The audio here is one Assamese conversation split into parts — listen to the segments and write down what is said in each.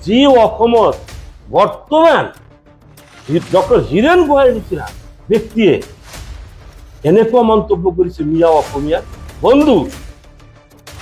যি অসমত বৰ্তমান ডক্টৰ হীৰেণ গোহাঁইৰ নিচিনা ব্যক্তিয়ে এনেকুৱা মন্তব্য কৰিছে মিয়া অসমীয়া বন্ধু।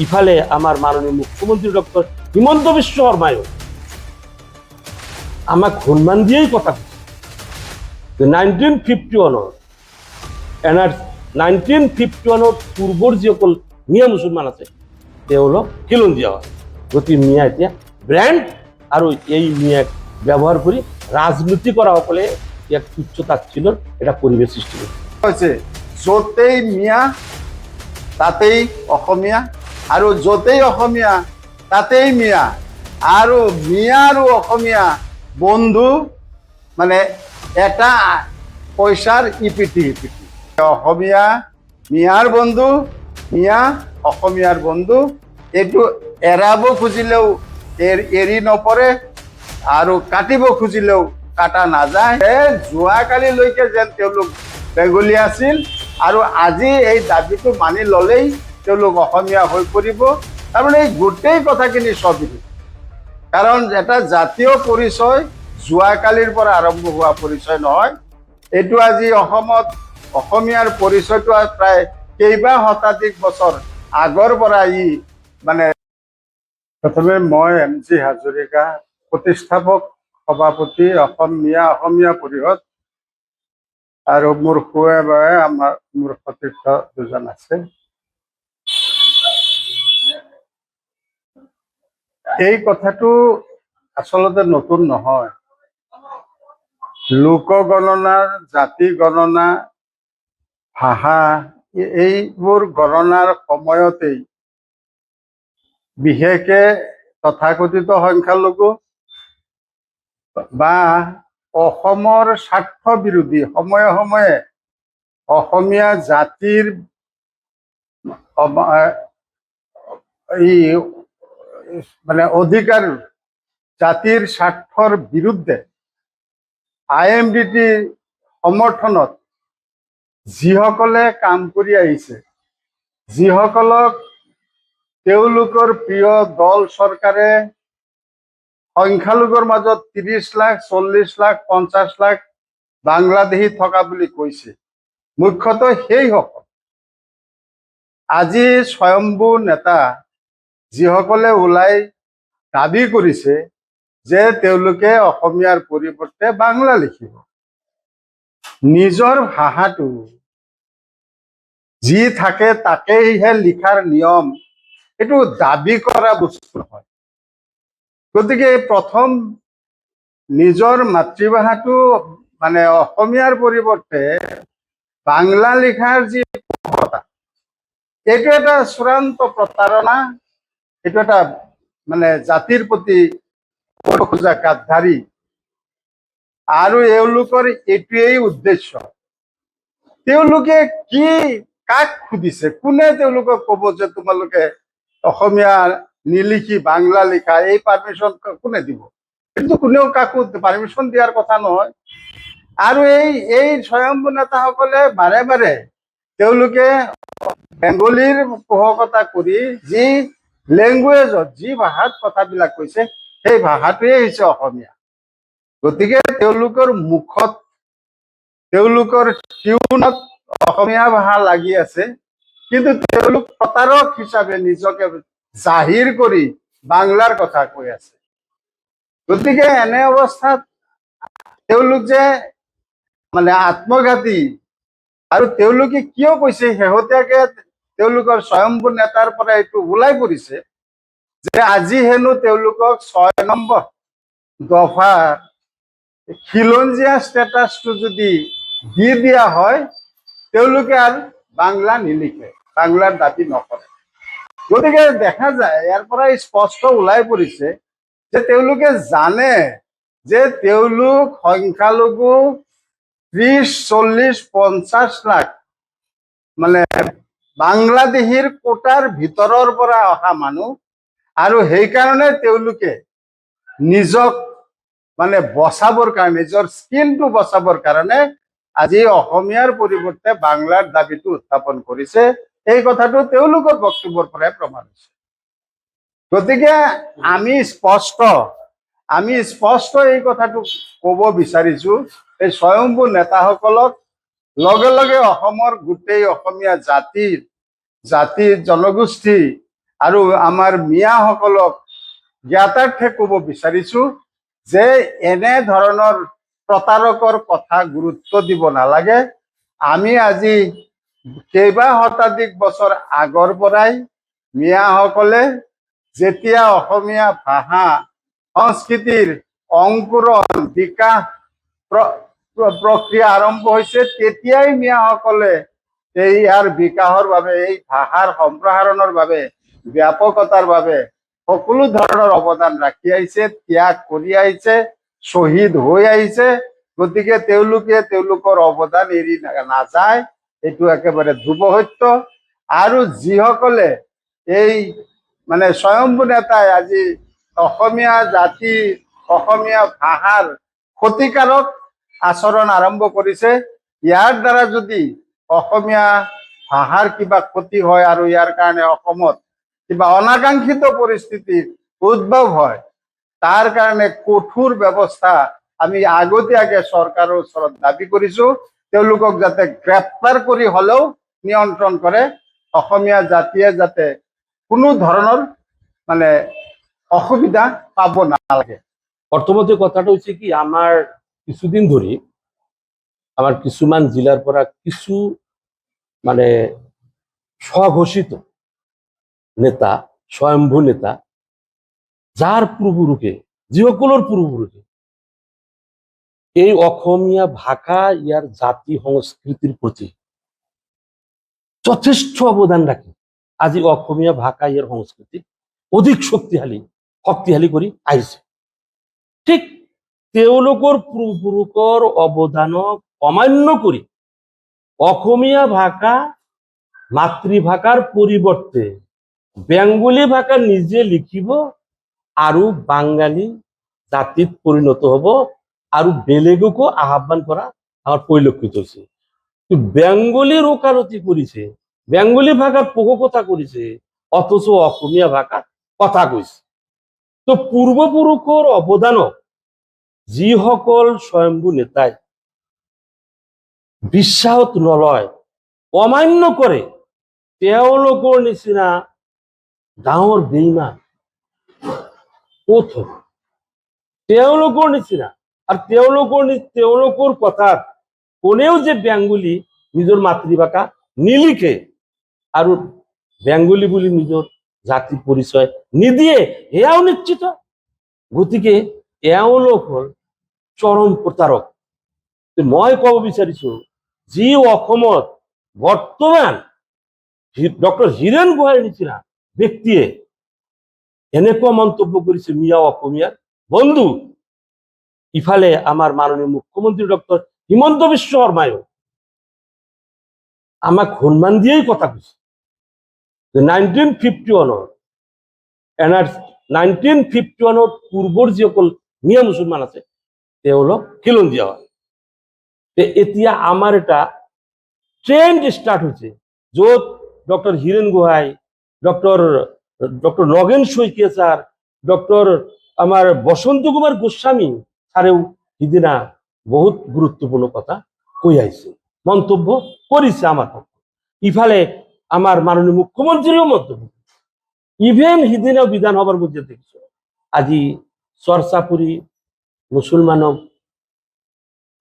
ইফালে আমাৰ মাননীয় মুখ্যমন্ত্ৰী ডক্টৰ হিমন্ত বিশ্ব শৰ্মায়ো আমাক সন্মান দিয়েই কথা কৈছে যে 1951 পূৰ্বৰ যিসকল মিয়া মুছলমান আছে তেওঁলোক খিলঞ্জীয়া হয়। গতিকে মিয়া এতিয়া ব্ৰেণ্ড, আৰু এই মিয়াক ব্যৱহাৰ কৰি ৰাজনীতি কৰাসকলে ইয়াক তুচ্ছ তাচ্ছিল্যৰ এটা পৰিৱেশ সৃষ্টি কৰিছে। য'তেই মিয়া তাতেই অসমীয়া, আৰু য'তেই অসমীয়া তাতেই মিয়া, আৰু মিয়া আৰু অসমীয়া বন্ধু মানে এটা পইচাৰ ইপিঠি সিপিঠি। অসমীয়া মিয়াৰ বন্ধু, মিয়া অসমীয়াৰ বন্ধু, এইটো এৰাব খুজিলেও এৰি নপৰে, আৰু কাটিব খুজিলেও কাটা নাযায়। যোৱাকালিলৈকে যেন তেওঁলোক বেংগলী আছিল, আৰু আজি এই দাবীটো মানি ল'লেই তেওঁলোক অসমীয়া হৈ পৰিব। তাৰমানে এই গোটেই কথাখিনি স্ববিৰোধী। কাৰণ এটা জাতীয় পৰিচয় যোৱাকালিৰ পৰা আৰম্ভ হোৱা পৰিচয় নহয়, এইটো আজি অসমত অসমীয়াৰ পৰিচয়টো প্ৰায় কেইবা শতাধিক বছৰ আগৰ পৰা মানে প্ৰথমে মই MC হাজৰিকা, প্ৰতিষ্ঠাপক সভাপতি অসমীয়া পৰিষদ, আৰু মোৰ খুৱে বাৱে মোৰ সতীৰ্থ দুজন আছে। এই কথাটো আচলতে নতুন নহয়। লোক গণনা, জাতি গণনা, ভাষা, এইবোৰ গণনাৰ সময়তেই বিশেষকে তথাকথিত সংখ্যালঘু বা অসমৰ স্বাৰ্থ বিৰোধী সময়ে সময়ে অসমীয়া জাতিৰ মানে অধিকাৰ, জাতিৰ স্বাৰ্থৰ বিৰুদ্ধে IMDT সমৰ্থনত যিসকলে কাম কৰি আহিছে, যিসকলক তেওঁলোকৰ প্ৰিয় দল চৰকাৰে সংখ্যালঘুৰ মাজত 30 লাখ, 40 লাখ, 50 লাখ বাংলাদেশী থকা বুলি কৈছে, মুখ্যতঃ সেইসকল আজি স্বয়ম্ভু নেতা যিসকলে ওলাই দাবী কৰিছে যে তেওঁলোকে অসমীয়াৰ পৰিৱৰ্তে বাংলা লিখিব। নিজৰ ভাষাটো যি থাকে তাকেইহে লিখাৰ নিয়ম, এইটো দাবী কৰা বস্তু নহয়। গতিকে প্ৰথম নিজৰ মাতৃভাষাটো মানে অসমীয়াৰ পৰিৱৰ্তে বাংলা লিখাৰ যি প্ৰৱণতা, এইটো এটা চূড়ান্ত প্ৰতাৰণা, এইটো এটা মানে জাতিৰ প্ৰতি খোজা গাদ্দাৰী, আৰু এওঁলোকৰ এইটোৱেই উদ্দেশ্য। তেওঁলোকে কি কাক সুধিছে, কোনে তেওঁলোকক ক'ব যে তোমালোকে অসমীয়া নিলিখি বাংলা লিখা, এই পাৰমিশ্যন কোনে দিব? কিন্তু কোনেও কাকো পাৰমিশ্যন দিয়াৰ কথা নহয়। আৰু এই স্বয়ম্ভু নেতাসকলে বাৰে বাৰে তেওঁলোকে বেংগলীৰ পোষকতা কৰি যি লেংগুৱেজত, যি ভাষাত কথাবিলাক কৈছে, সেই ভাষাটোৱে হৈছে অসমীয়া। গতিকে তেওঁলোকৰ মুখত, তেওঁলোকৰ টিউনত অসমীয়া ভাষা লাগি আছে, কিন্তু তেওঁলোক প্ৰতাৰক হিচাপে নিজকে জাহিৰ কৰি বাংলাৰ কথা কৈ আছে। গতিকে এনে অৱস্থাত তেওঁলোক যে মানে আত্মঘাতী, আৰু তেওঁলোকে কিয় কৈছে, শেহতীয়াকে তেওঁলোকৰ স্বয়ম্ভু নেতাৰ পৰা এইটো ওলাই পৰিছে যে আজি হেনো তেওঁলোকক 6 নম্বৰ দফা খিলঞ্জীয়া ষ্টেটাছটো যদি দি দিয়া হয়, তেওঁলোকে আৰু বাংলা নিলিখে, বাংলাৰ দাবী নকৰে। গতিকে দেখা যায় ইয়াৰ পৰা স্পষ্ট ওলাই পৰিছে যে তেওঁলোকে জানে যে তেওঁলোক সংখ্যালঘু 30, 40, 50 লাখ মানে বাংলাদেশীৰ কোটাৰ ভিতৰৰ পৰা অহা মানুহ, আৰু সেইকাৰণে তেওঁলোকে নিজক মানে বচাবৰ কাৰণে, নিজৰ স্কিনটো বচাবৰ কাৰণে আজি অসমীয়াৰ পৰিৱৰ্তে বাংলাৰ দাবীটো উত্থাপন কৰিছে। এই কথাটো তেওঁলোকৰ বক্তব্যৰ পৰাই প্ৰমাণ হৈছে। গতিকে আমি স্পষ্ট আমি স্পষ্ট এই কথাটো ক'ব বিচাৰিছো, এই স্বয়ম্ভু নেতাসকলক লগে লগে অসমৰ গোটেই অসমীয়া জাতি জনগোষ্ঠী আৰু আমাৰ মিয়াসকলক জ্ঞাতাৰ্থে ক'ব বিচাৰিছো যে এনে ধৰণৰ প্ৰতাৰকৰ কথা গুৰুত্ব দিব নালাগে। আমি আজি কেইবা শতাধিক বছৰ আগৰ পৰাই মিয়াসকলে যেতিয়া অসমীয়া ভাষা সংস্কৃতিৰ অংকুৰণ বিকাশ প্ৰক্ৰিয়া আৰম্ভ হৈছে, তেতিয়াই মিয়াসকলে ইয়াৰ বিকাশৰ বাবে, এই ভাষাৰ সম্প্ৰসাৰণৰ বাবে, ব্যাপকতাৰ বাবে সকলো ধৰণৰ অৱদান ৰাখি আহিছে, ত্যাগ কৰি আহিছে, শ্বহীদ হৈ আহিছে। গতিকে তেওঁলোকৰ অৱদান এৰি নাযায়, এইটো একেবাৰে ধ্ৰুৱ সত্য। আৰু যিসকলে এই মানে স্বয়ম্ভু নেতাই আজি অসমীয়া জাতি, অসমীয়া ভাষাৰ ক্ষতিকাৰক আচৰণ আৰম্ভ কৰিছে, ইয়াৰ দ্বাৰা যদি অসমীয়া ভাষাৰ কিবা ক্ষতি হয় আৰু ইয়াৰ কাৰণে অসমত কিবা অনাকাংক্ষিত পৰিস্থিতিৰ উদ্ভৱ হয়, তাৰ কাৰণে কঠোৰ ব্যৱস্থা আমি আগতীয়াকে চৰকাৰৰ ওচৰত দাবী কৰিছো। তেওঁলোকক যাতে গ্ৰেপ্তাৰ কৰি হলেও নিয়ন্ত্ৰণ কৰে, অসমীয়া জাতিয়ে যাতে কোনো ধৰণৰ মানে অসুবিধা পাব নালাগে। অৰ্থমন্ত্ৰী কথাটা হচ্ছে কি, আমাৰ কিছুদিন ধৰে আমাৰ কিছুমান জেলাৰ পৰা কিছু মানে স্বঘোষিত নেতা, স্বয়ম্ভু নেতা, যাৰ পূৰ্বপুৰুষে, যিসকলৰ পূর্বপুরুষে এই অসমীয়া ভাষা ইয়ার জাতি সংস্কৃতির প্রতি যথেষ্ট অবদান রাখে, আজি অসমীয়া ভাষা ইয়ার সংস্কৃতি অধিক শক্তিশালী কৰি আহিছে। ঠিক তেওঁলোকৰ পূৰ্বপুৰুষৰ অৱদানক অমান্য কৰি অসমীয়া ভাষা মাতৃভাষাৰ পৰিৱৰ্তে বেংগলী ভাষা নিজে লিখিব আৰু বাঙালী জাতিত পৰিণত হব আৰু বেলেগকো আহ্বান কৰা আমাৰ পৰিলক্ষিত হৈছে। বেঙ্গলিৰ ওকালতি কৰেছে, বেঙ্গলি ভাষাৰ পোষকতা কৰেছে, অথচ অসমীয়া ভাষাত কথা কৈছে। তো পূৰ্বপুৰুষৰ অৱদানক যিসকল স্বয়ম্ভু নেতাই বিশ্বাসত নলয়, অমান্য কৰে, তেওঁলোকৰ নিচিনা ডাঙৰ বেইমান ক'ত হ'ব? তেওঁলোকৰ নিচিনা। আৰু তেওঁলোকৰ কথাত কোনেও যে বেঙ্গলি নিজৰ মাতৃভাষা নিলিখে আৰু বেঙ্গলি বুলি নিজৰ জাতি পৰিচয় নিদিয়ে, এয়াও নিশ্চিত। গতিকে এওঁলোক হল চৰম প্ৰতাৰক। মই ক'ব বিচাৰিছো, যি অসমত বৰ্তমান ডক্টৰ হীৰেন গোহাঁইৰ নিচিনা ব্যক্তিয়ে এনেকুৱা মন্তব্য কৰিছে মিয়া অসমীয়াৰ বন্ধু, ইফালে আমাৰ মাননীয় মুখ্যমন্ত্ৰী ডক্টৰ হিমন্ত বিশ্ব শৰ্মায়ও আমাক সন্মান দিয়েই কথা কৈছে। 1951 পূৰ্বৰ যিসকল মিয়া মুছলমান আছে তেওঁলোক খিলঞ্জীয়া হয়। এতিয়া আমাৰ এটা ট্ৰেন্ড ষ্টাৰ্ট হৈছে, য'ত doctor Hiren Gohain, doctor Nagen Saikia sir, doctor আমাৰ বসন্ত কুমাৰ গোস্বামী স্যাৰেও সিদিনা বহুত গুৰুত্বপূৰ্ণ কথা কৈ আহিছে, মন্তব্য কৰিছে আমাৰ পক্ষে। ইফালে আমাৰ মাননীয় মুখ্যমন্ত্ৰীও মন্তব্য, ইভেন সিদিনা বিধানসভাৰ মধ্যে দেখছো আজি চৰ্চাপুৰি মুসলমানক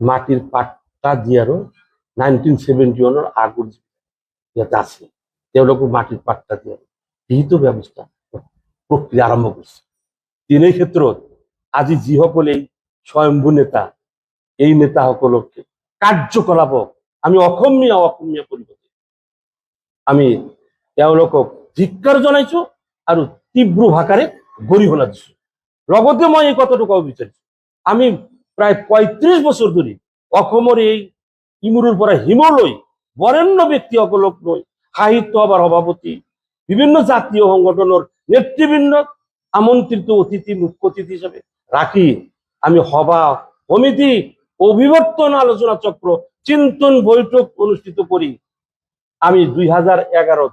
মাটিৰ পাট্টা দিয়াৰও 1971 আগৰ ইয়াত আছে, তেওঁলোকক মাটিৰ পাট্টা দিয়াৰ বিহিত ব্যৱস্থা প্ৰক্ৰিয়া আৰম্ভ কৰিছে। তেনে ক্ষেত্ৰত আজি যিসকল এই স্বয়ম্ভু নেতা, এই নেতাসকলক কাৰ্যকলাপক আমি অসমীয়া পৰিৱৰ্তে আমি তেওঁলোকক ধিক্কাৰ জনাইছো আৰু তীব্ৰ ভাষাৰে গৰিহণা দিছো। লগতে মই এই কথাটো ক'ব বিচাৰিছো, আমি প্ৰায় ৩৫ বছৰ ধৰি অসমৰ এই ইমূৰৰ পৰা হিমলৈ বৰেণ্য ব্যক্তিসকলক লৈ সাহিত্য সভাৰ সভাপতি, বিভিন্ন জাতীয় সংগঠনৰ নেতৃবৃন্দক আমন্ত্রিত অতিথি, মুখ্য অতিথি হিসাবে রাখি আমি সভা সমিতি, অভিবর্তন আলোচনা চক্র, চিন্তন বৈঠক অনুষ্ঠিত করি। আমি 2011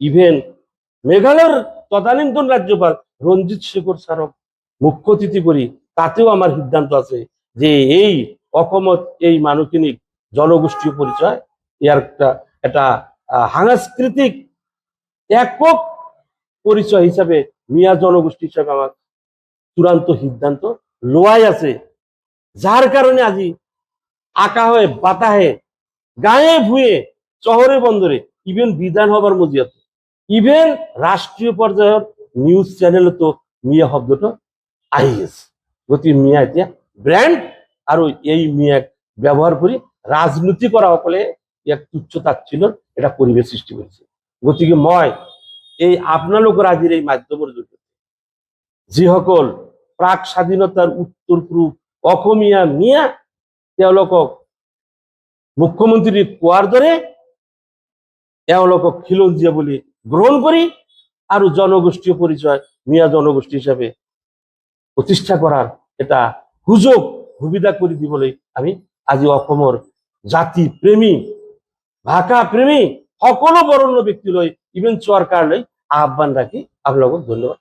ইভেন মেঘালয়ের তদানীন্তন রাজ্যপাল রঞ্জিত শেখর স্যারক মুখ্য অতিথি করি তাতেও আমার সিদ্ধান্ত আছে যে এই অসমত এই মানুহখিনিক জনগোষ্ঠীয় পরিচয় ইয়ার একটা সাংস্কৃতিক একক পরিচয় হিসাবে মিয়া জনগোষ্ঠী হিসাবে আমার চূড়ান্ত সিদ্ধান্ত লোৱাই আছে, যার কারণে আজি আকাশে বাতাহে গাঁয়ে ভুঁয়ে শহরে বন্দরে ইভেন বিধানসভার মজিয়াত ইভেন রাষ্ট্রীয় পর্যায়ের নিউজ চ্যানেলতো মিয়া শব্দটো আহি আছে। গতিকে মিয়া এতিয়া ব্ৰেণ্ড আৰু এই মিয়াক ব্যৱহাৰ কৰি ৰাজনীতি কৰা সকলে ইয়াক তুচ্ছ তাচ্ছিল্যৰ এটা পৰিৱেশ সৃষ্টি কৰিছে। গতিকে মই এই আপোনালোকৰ আজিৰ এই মাধ্যমৰ জৰিয়তে যিসকল প্ৰাক স্বাধীনতাৰ উত্তৰ পূব অসমীয়া মিয়া তেওঁলোকক মুখ্যমন্ত্ৰী কোৱাৰ দৰে তেওঁলোকক খিলঞ্জীয়া বুলি গ্ৰহণ কৰি আৰু জনগোষ্ঠীয় পৰিচয় মিয়া জনগোষ্ঠী হিচাপে প্ৰতিষ্ঠা কৰাৰ এটা সুযোগ সুবিধা কৰি দিবলৈ আমি আজি অসমৰ জাতি প্ৰেমী ভাষা প্ৰেমী সকলো বৰণ্য ব্যক্তিলৈ ইভেন চৰকাৰলৈ আহ্বান ৰাখি আপোনালোকক ধন্যবাদ।